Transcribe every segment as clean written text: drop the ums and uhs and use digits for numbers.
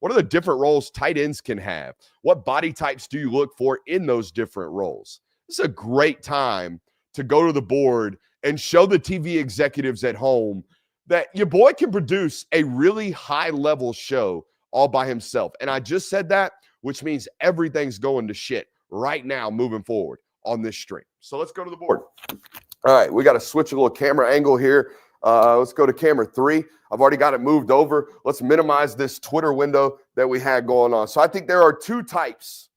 What are the different roles tight ends can have? What body types do you look for in those different roles? This is a great time to go to the board and show the TV executives at home that your boy can produce a really high-level show all by himself. And I just said that, which means everything's going to shit right now moving forward on this stream. So let's go to the board. All right, we got to switch a little camera angle here. Let's go to camera 3. I've already got it moved over. Let's minimize this Twitter window that we had going on. So I think there are 2 types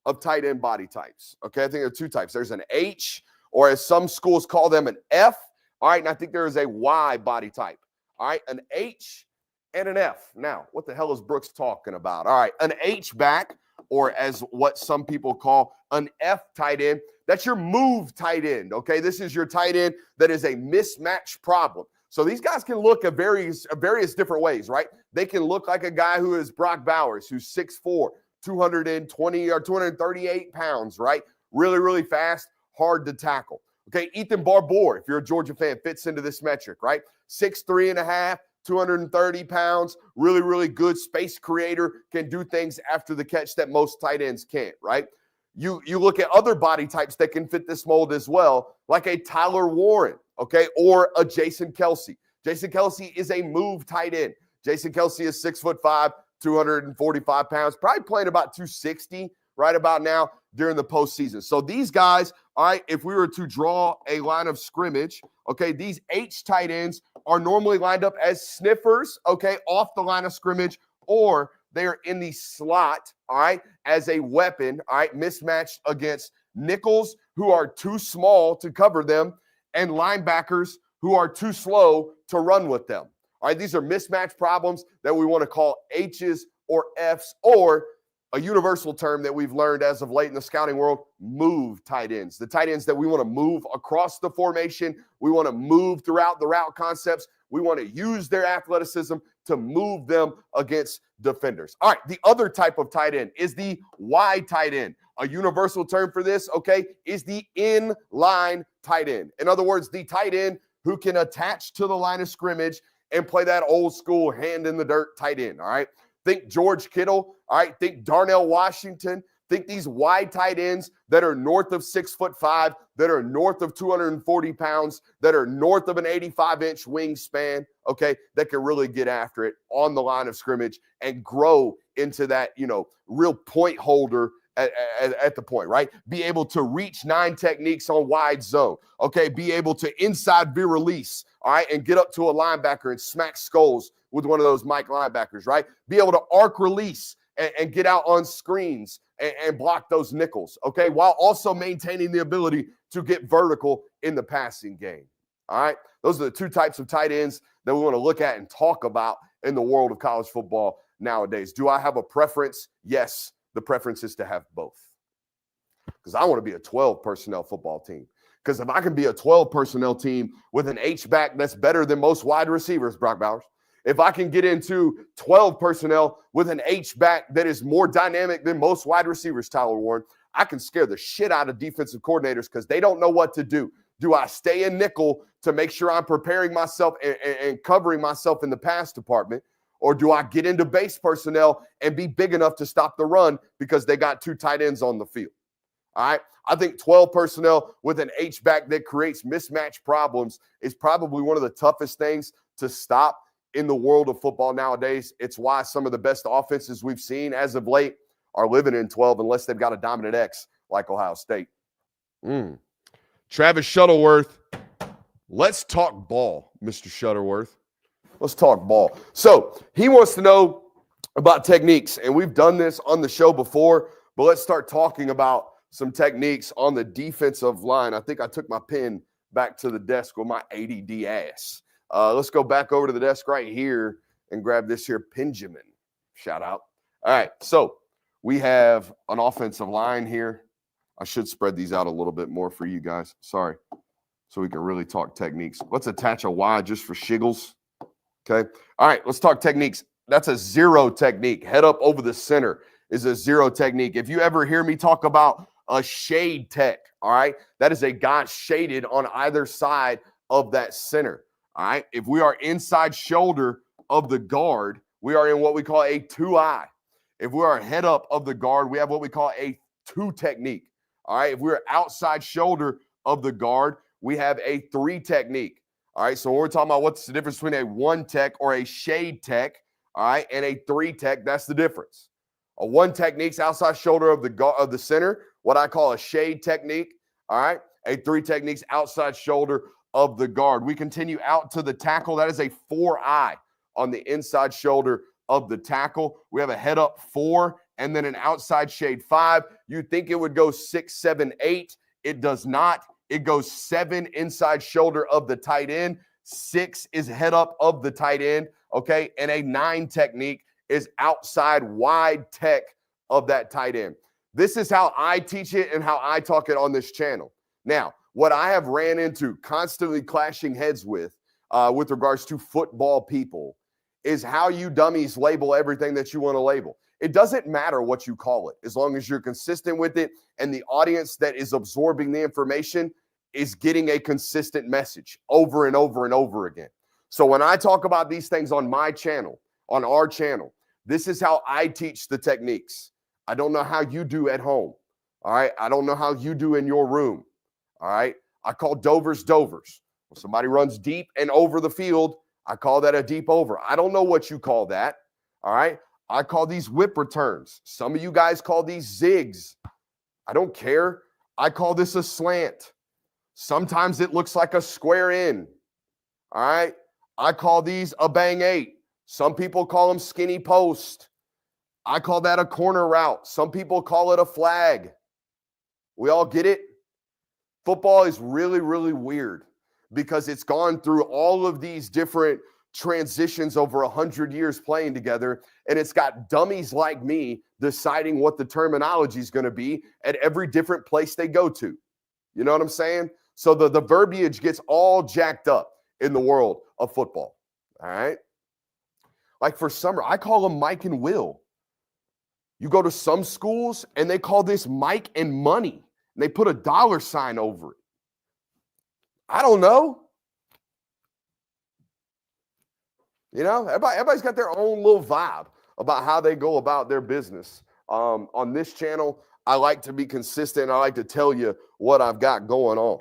of tight end body types. Okay, I think there are 2 types. There's an H, or as some schools call them, an F. All right, and I think there is a Y body type. All right, an H and an F. Now, what the hell is Brooks talking about? All right, an H back, or as what some people call an F tight end, that's your move tight end, okay? This is your tight end that is a mismatch problem. So these guys can look at various different ways, right? They can look like a guy who is Brock Bowers, who's 6'4", 220 or 238 pounds, right? Really, really fast, hard to tackle. Okay, Ethan Barbour, if you're a Georgia fan, fits into this metric, right? 6'3.5", 230 pounds, really, really good space creator, can do things after the catch that most tight ends can't, right? You look at other body types that can fit this mold as well, like a Tyler Warren, okay, or a Jason Kelsey. Jason Kelsey is a move tight end. Jason Kelsey is 6'5", 245 pounds, probably playing about 260 right about now during the postseason. So these guys, all right, if we were to draw a line of scrimmage, okay, these H tight ends are normally lined up as sniffers, okay, off the line of scrimmage, or they are in the slot, all right, as a weapon, all right, mismatched against nickels who are too small to cover them and linebackers who are too slow to run with them. All right, these are mismatch problems that we want to call H's or F's, or a universal term that we've learned as of late in the scouting world, move tight ends. The tight ends that we want to move across the formation. We want to move throughout the route concepts. We want to use their athleticism to move them against defenders. All right, the other type of tight end is the Y tight end. A universal term for this, okay, is the in-line tight end. In other words, the tight end who can attach to the line of scrimmage and play that old school hand in the dirt tight end, all right? Think George Kittle, all right? Think Darnell Washington. Think these wide tight ends that are north of 6'5", that are north of 240 pounds, that are north of an 85-inch wingspan, okay, that can really get after it on the line of scrimmage and grow into that, real point holder at the point, right? Be able to reach 9 techniques on wide zone, okay? Be able to inside veer release, all right, and get up to a linebacker and smack skulls with one of those Mike linebackers, right? Be able to arc release and get out on screens and block those nickels, okay? While also maintaining the ability to get vertical in the passing game, all right? Those are the 2 types of tight ends that we want to look at and talk about in the world of college football nowadays. Do I have a preference? Yes, the preference is to have both. Because I want to be a 12 personnel football team. Because if I can be a 12 personnel team with an H-back that's better than most wide receivers, Brock Bowers, if I can get into 12 personnel with an H-back that is more dynamic than most wide receivers, Tyler Warren, I can scare the shit out of defensive coordinators because they don't know what to do. Do I stay in nickel to make sure I'm preparing myself and covering myself in the pass department? Or do I get into base personnel and be big enough to stop the run because they got 2 tight ends on the field? All right. I think 12 personnel with an H-back that creates mismatch problems is probably one of the toughest things to stop in the world of football nowadays. It's why some of the best offenses we've seen as of late are living in 12 unless they've got a dominant X like Ohio State. Travis Shuttleworth, let's talk ball, Mr. Shuttleworth. Let's talk ball. So he wants to know about techniques, and we've done this on the show before, but let's start talking about some techniques on the defensive line. I think I took my pen back to the desk with my ADD ass. Let's go back over to the desk right here and grab this here Benjamin. Shout out. All right, so we have an offensive line here. I should spread these out a little bit more for you guys. Sorry. So we can really talk techniques. Let's attach a Y just for shiggles. Okay. All right, let's talk techniques. That's a 0 technique. Head up over the center is a 0 technique. If you ever hear me talk about a shade tech, all right, that is a guy shaded on either side of that center. All right. If we are inside shoulder of the guard, we are in what we call a 2-eye. If we are head up of the guard, we have what we call a 2 technique. All right. If we're outside shoulder of the guard, we have a 3 technique. All right. So when we're talking about what's the difference between a 1 tech or a shade tech, all right, and a 3 tech, that's the difference. A 1 technique's outside shoulder of the center, what I call a shade technique. All right. A 3 technique's outside shoulder of the guard. We continue out to the tackle. That is a 4-eye on the inside shoulder of the tackle. We have a head up 4 and then an outside shade 5. You'd think it would go 6, 7, 8. It does not. It goes 7 inside shoulder of the tight end. 6 is head up of the tight end. Okay. And a 9 technique is outside wide tech of that tight end. This is how I teach it and how I talk it on this channel. Now, what I have ran into constantly clashing heads with regards to football people is how you dummies label everything that you want to label. It doesn't matter what you call it, as long as you're consistent with it and the audience that is absorbing the information is getting a consistent message over and over and over again. So when I talk about these things on my channel, on our channel, this is how I teach the techniques. I don't know how you do at home. All right. I don't know how you do in your room. All right. I call dovers. When somebody runs deep and over the field, I call that a deep over. I don't know what you call that. All right. I call these whip returns. Some of you guys call these zigs. I don't care. I call this a slant. Sometimes it looks like a square in. All right. I call these a bang 8. Some people call them skinny post. I call that a corner route. Some people call it a flag. We all get it. Football is really, really weird because it's gone through all of these different transitions over 100 years playing together, and it's got dummies like me deciding what the terminology is going to be at every different place they go to. You know what I'm saying? So the verbiage gets all jacked up in the world of football. All right? Like for summer, I call them Mike and Will. You go to some schools and they call this Mike and Money. And they put a $sign over it. I don't know. You know, everybody's got their own little vibe about how they go about their business. On this channel, I like to be consistent. I like to tell you what I've got going on.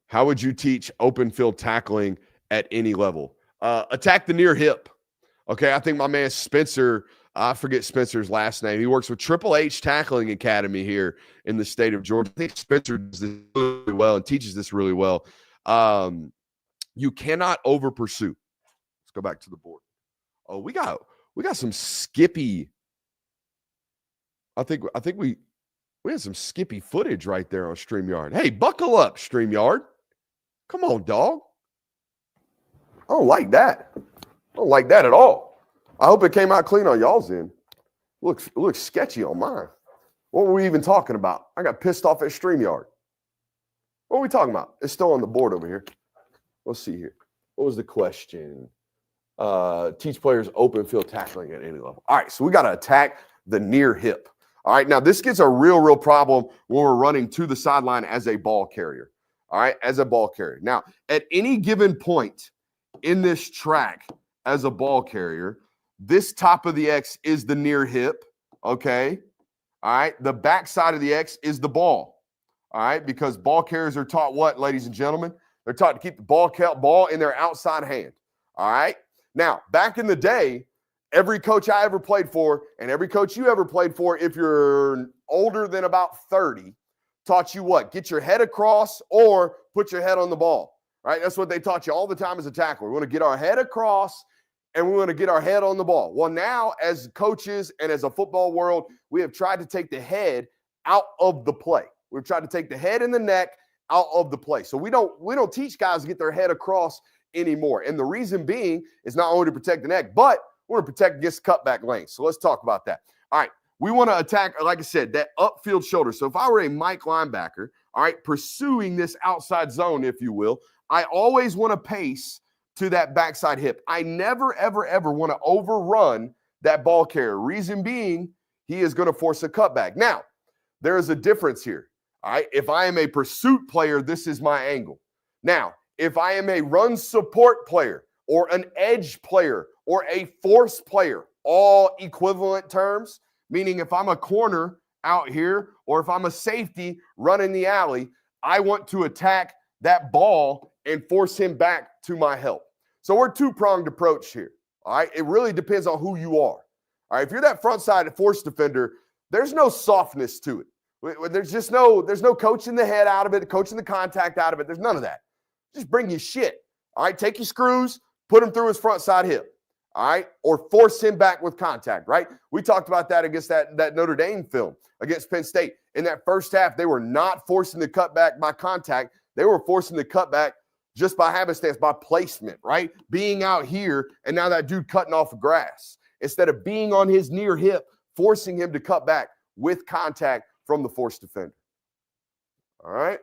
How would you teach open field tackling at any level? Attack the near hip. Okay, I think my man Spencer, I forget Spencer's last name. He works with Triple H Tackling Academy here in the state of Georgia. I think Spencer does this really well and teaches this really well. You cannot over pursue. Let's go back to the board. Oh, we got some Skippy. I think we had some Skippy footage right there on StreamYard. Hey, buckle up, StreamYard. Come on, dog. I don't like that. I don't like that at all. I hope it came out clean on y'all's end. Looks sketchy on mine. What were we even talking about? I got pissed off at StreamYard. What are we talking about? It's still on the board over here. Let's see here. What was the question? Teach players open field tackling at any level. All right, so we got to attack the near hip. All right, now this gets a real problem when we're running to the sideline as a ball carrier. All right, as a ball carrier. Now, at any given point in this track as a ball carrier, this top of the X is the near hip, okay? All right, the back side of the X is the ball, all right? Because ball carriers are taught what, ladies and gentlemen? They're taught to keep the ball in their outside hand, all right? Now, back in the day, every coach I ever played for and every coach you ever played for, if you're older than about 30, taught you what? Get your head across or put your head on the ball, right? That's what they taught you all the time as a tackler. We want to get our head across and we want to get our head on the ball. Well, now as coaches and as a football world, we have tried to take the head out of the play. We've tried to take the head and the neck out of the play. So we don't teach guys to get their head across anymore. And the reason being is not only to protect the neck, but we want to protect against cutback lanes. So let's talk about that. All right. We want to attack, like I said, that upfield shoulder. So if I were a Mike linebacker, all right, pursuing this outside zone, if you will, I always want to pace to that backside hip. I never, ever, ever want to overrun that ball carrier. Reason being, he is going to force a cutback. Now, there is a difference here. All right. If I am a pursuit player, this is my angle. Now, if I am a run support player or an edge player or a force player, all equivalent terms, meaning if I'm a corner out here or if I'm a safety running the alley, I want to attack that ball and force him back to my help. So we're two-pronged approach here, all right? It really depends on who you are, all right? If you're that front side force defender, there's no softness to it. There's no coaching the head out of it, coaching the contact out of it. There's none of that. Just bring your shit, all right? Take your screws, put him through his front side hip, all right? Or force him back with contact, right? We talked about that against that Notre Dame film against Penn State. In that first half, they were not forcing the cutback by contact. They were forcing the cutback just by happenstance, by placement, right? Being out here, and now that dude cutting off the grass. Instead of being on his near hip, forcing him to cut back with contact from the force defender. All right?